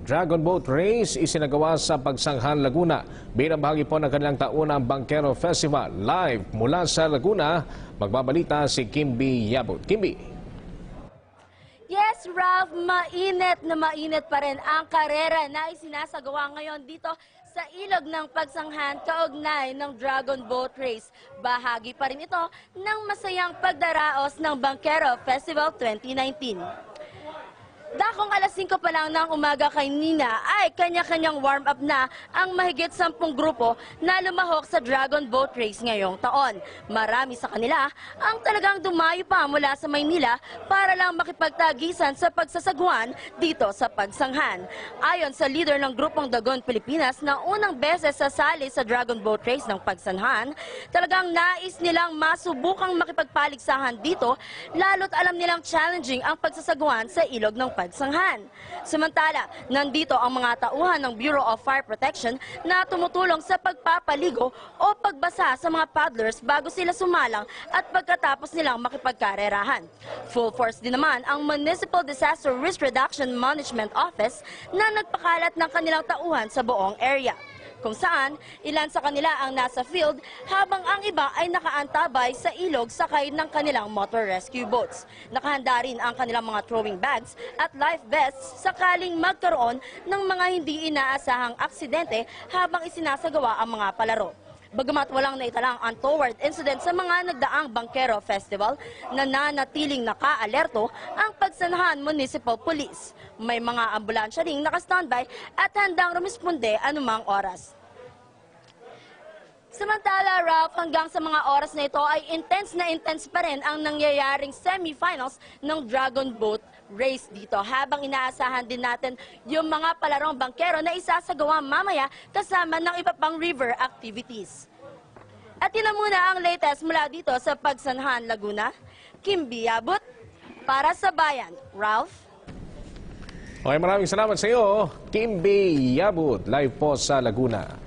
Dragon Boat Race isinagawa sa Pagsanghan, Laguna. Bilang bahagi po ng kanilang taunang Bangkero Festival. Live mula sa Laguna, magbabalita si Kimby Yabut. Kimby. Yes, Ralph, mainit na mainit pa rin ang karera na isinasagawa ngayon dito sa ilog ng Pagsanghan kaugnay ng Dragon Boat Race. Bahagi pa rin ito ng masayang pagdaraos ng Bangkero Festival 2019. Dakong alas 5 pa lang ng umaga kay Nina ay kanya-kanyang warm-up na ang mahigit 10 grupo na lumahok sa Dragon Boat Race ngayong taon. Marami sa kanila ang talagang dumayo pa mula sa Maynila para lang makipagtagisan sa pagsasagwan dito sa Pagsanghan. Ayon sa leader ng grupong Dagon Pilipinas na unang beses sasali sa Dragon Boat Race ng Pagsanghan, talagang nais nilang masubukang makipagpaligsahan dito lalo't alam nilang challenging ang pagsasagwan sa ilog ng Pagsanghan. Samantala, nandito ang mga tauhan ng Bureau of Fire Protection na tumutulong sa pagpapaligo o pagbasa sa mga paddlers bago sila sumalang at pagkatapos nilang makipagkarerahan. Full force din naman ang Municipal Disaster Risk Reduction Management Office na nagpakalat ng kanilang tauhan sa buong area, kung saan ilan sa kanila ang nasa field habang ang iba ay nakaantabay sa ilog sakay ng kanilang motor rescue boats. Nakahanda rin ang kanilang mga throwing bags at life vests sakaling magkaroon ng mga hindi inaasahang aksidente habang isinasagawa ang mga palaro. Bagamat walang naitalang untoward incident sa mga nagdaang Bangkero Festival, nananatiling naka-alerto ang Pagsanghan Municipal Police. May mga ambulansya ring naka-standby at handang rumisponde anumang oras. Samantala, Ralph, hanggang sa mga oras na ito ay intense pa rin ang nangyayaring semifinals ng Dragon Boat Race dito. Habang inaasahan din natin yung mga palarong bangkero na isasagawa mamaya kasama ng iba pang river activities. At yun na muna ang latest mula dito sa Pagsanghan, Laguna. Kimby Yabut para sa Bayan. Ralph? Okay, maraming salamat sa iyo, Kimby Yabut, live po sa Laguna.